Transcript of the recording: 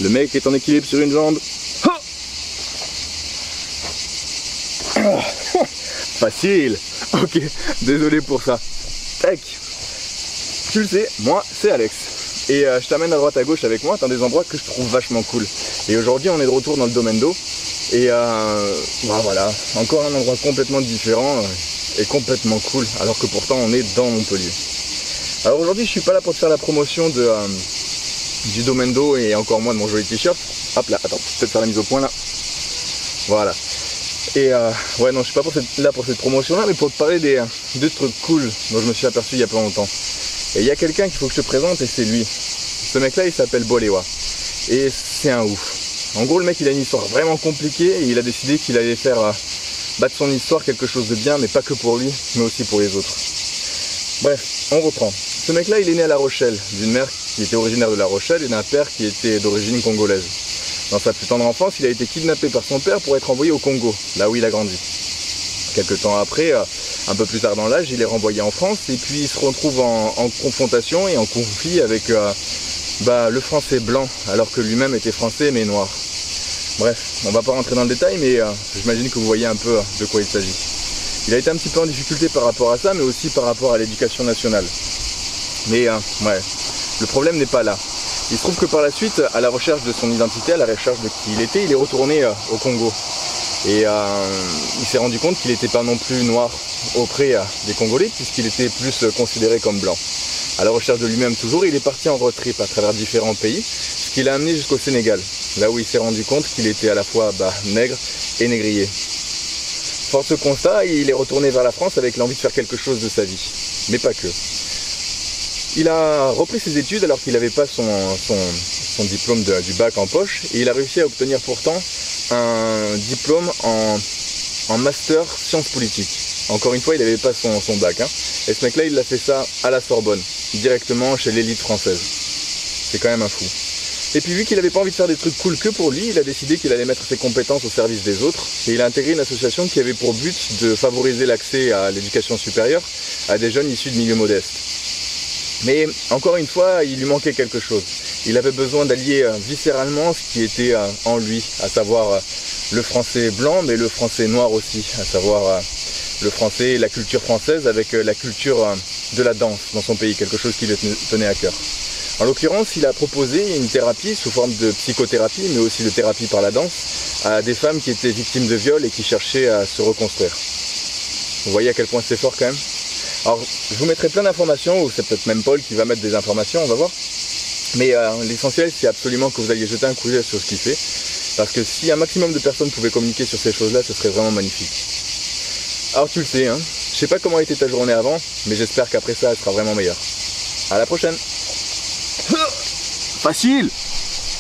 Le mec est en équilibre sur une jambe. Facile. Ok, désolé pour ça. Tac. Tu le sais, moi c'est Alex. Et je t'amène à droite à gauche avec moi dans des endroits que je trouve vachement cool. Et aujourd'hui on est de retour dans le domaine d'eau. Et voilà, encore un endroit complètement différent et complètement cool. Alors que pourtant on est dans Montpellier. Alors aujourd'hui je suis pas là pour te faire la promotion du domaine d'eau et encore moins de mon joli t-shirt. Hop là, attends, je vais peut-être faire la mise au point là. Voilà. Et ouais non, je suis pas là pour cette promotion là, mais pour te parler des trucs cool dont je me suis aperçu il y a pas longtemps. Et il y a quelqu'un qu'il faut que je te présente et c'est lui. Ce mec là il s'appelle Boléwa. Et c'est un ouf. En gros le mec il a une histoire vraiment compliquée et il a décidé qu'il allait faire de son histoire quelque chose de bien, mais pas que pour lui, mais aussi pour les autres. Bref, on reprend. Ce mec là il est né à La Rochelle, d'une mère qui était originaire de La Rochelle et d'un père qui était d'origine congolaise. Dans sa plus tendre enfance, il a été kidnappé par son père pour être envoyé au Congo, là où il a grandi. Quelques temps après, un peu plus tard dans l'âge, il est renvoyé en France et puis il se retrouve en confrontation et en conflit avec le français blanc, alors que lui-même était français mais noir. Bref, on va pas rentrer dans le détail, mais j'imagine que vous voyez un peu de quoi il s'agit. Il a été un petit peu en difficulté par rapport à ça, mais aussi par rapport à l'éducation nationale. Mais ouais, le problème n'est pas là. Il se trouve que par la suite, à la recherche de son identité, à la recherche de qui il est retourné au Congo. Et il s'est rendu compte qu'il n'était pas non plus noir auprès des Congolais, puisqu'il était plus considéré comme blanc. À la recherche de lui-même toujours, il est parti en road trip à travers différents pays, ce qui l'a amené jusqu'au Sénégal, là où il s'est rendu compte qu'il était à la fois nègre et négrier. Fort de ce constat, il est retourné vers la France avec l'envie de faire quelque chose de sa vie, mais pas que. Il a repris ses études alors qu'il n'avait pas son diplôme du bac en poche et il a réussi à obtenir pourtant un diplôme en master sciences politiques. Encore une fois, il n'avait pas son bac. Et ce mec-là, il a fait ça à la Sorbonne, directement chez l'élite française. C'est quand même un fou. Et puis vu qu'il n'avait pas envie de faire des trucs cool que pour lui, il a décidé qu'il allait mettre ses compétences au service des autres et il a intégré une association qui avait pour but de favoriser l'accès à l'éducation supérieure à des jeunes issus de milieux modestes. Mais encore une fois, il lui manquait quelque chose. Il avait besoin d'allier viscéralement ce qui était en lui, à savoir le français blanc, mais le français noir aussi, à savoir le français et la culture française avec la culture de la danse dans son pays, quelque chose qui lui tenait à cœur. En l'occurrence, il a proposé une thérapie sous forme de psychothérapie, mais aussi de thérapie par la danse, à des femmes qui étaient victimes de viol et qui cherchaient à se reconstruire. Vous voyez à quel point c'est fort quand même ? Alors, je vous mettrai plein d'informations, ou c'est peut-être même Paul qui va mettre des informations, on va voir. Mais l'essentiel, c'est absolument que vous alliez jeter un coup d'œil sur ce qu'il fait. Parce que si un maximum de personnes pouvaient communiquer sur ces choses-là, ce serait vraiment magnifique. Alors tu le sais, je sais pas comment était ta journée avant, mais j'espère qu'après ça, elle sera vraiment meilleure. À la prochaine. Facile.